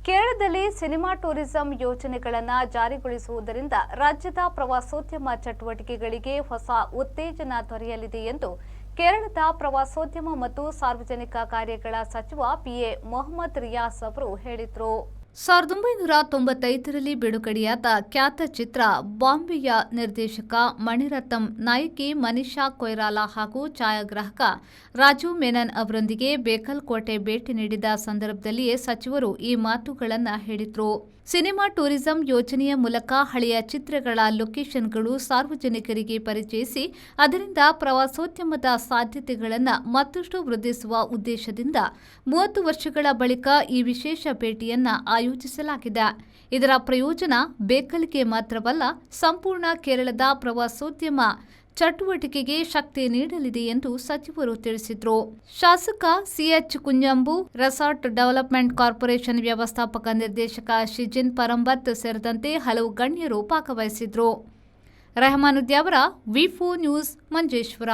ಕೇರಳದಲ್ಲಿ cinema tourism ಯೋಜನೆಗಳನ್ನು ಜಾರಿಗೊಳಿಸುವುದರಿಂದ ರಾಜ್ಯದ ಪ್ರವಾಸೋದ್ಯಮ ಚಟುವಟಿಕೆಗಳಿಗೆ ಹೊಸ ಉತ್ತೇಜನ ದೊರೆಯಲಿದೆ ಎಂದು ಕೇರಳದ ಪ್ರವಾಸೋದ್ಯಮ ಮತ್ತು ಸಾರ್ವಜನಿಕ ಕಾರ್ಯಗಳ ಸಚಿವ ಪಿಎ ಮೊಹಮ್ಮದ್ ರಿಯಾಸ್ ಅವರು ಹೇಳಿದರು. 1995ರಲ್ಲಿ ಬಿಡುಗಡೆಯಾದ ಖ್ಯಾತ ಚಿತ್ರ ಬಾಂಬೆಯ ನಿರ್ದೇಶಕ ಮಣಿರತ್ನಂ, ನಾಯಕಿ ಮನೀಷಾ ಕೊಯಿರಾಲಾ ಹಾಗೂ ಛಾಯಾಗ್ರಾಹಕ ರಾಜು ಮೆನನ್ ಅವರೊಂದಿಗೆ ಬೇಕಲ್ ಕೋಟೆ ಭೇಟಿ ನೀಡಿದ ಸಂದರ್ಭದಲ್ಲಿಯೇ ಸಚಿವರು ಈ ಮಾತುಗಳನ್ನು ಹೇಳಿದರು. ಸಿನಿಮಾ ಟೂರಿಸಂ ಯೋಜನೆಯ ಮೂಲಕ ಹಳೆಯ ಚಿತ್ರಗಳ ಲೊಕೇಷನ್ಗಳು ಸಾರ್ವಜನಿಕರಿಗೆ ಪರಿಚಯಿಸಿ ಅದರಿಂದ ಪ್ರವಾಸೋದ್ಯಮದ ಸಾಧ್ಯತೆಗಳನ್ನು ಮತ್ತಷ್ಟು ವೃದ್ಧಿಸುವ ಉದ್ದೇಶದಿಂದ 30 ವರ್ಷಗಳ ಬಳಿಕ ಈ ವಿಶೇಷ ಭೇಟಿಯನ್ನು ಆಯೋಜಿಸಲಾಗಿದೆ. ಇದರ ಪ್ರಯೋಜನ ಬೇಕಲ್ಗೆ ಮಾತ್ರವಲ್ಲ, ಸಂಪೂರ್ಣ ಕೇರಳದ ಪ್ರವಾಸೋದ್ಯಮ ಚಟುವಟಿಕೆಗೆ ಶಕ್ತಿ ನೀಡಲಿದೆ ಎಂದು ಸಚಿವರು ತಿಳಿಸಿದರು. ಶಾಸಕ CH Kunjambu, resort development corporation ವ್ಯವಸ್ಥಾಪಕ ನಿರ್ದೇಶಕ ಶಿಜಿನ್ ಪರಂಬತ್ ಸೇರಿದಂತೆ ಹಲವು ಗಣ್ಯರು ಭಾಗವಹಿಸಿದ್ರು. ರೆಹಮಾನುದ್ಯಾವರ ವಿ4 ನ್ಯೂಸ್, ಮಂಜೇಶ್ವರ.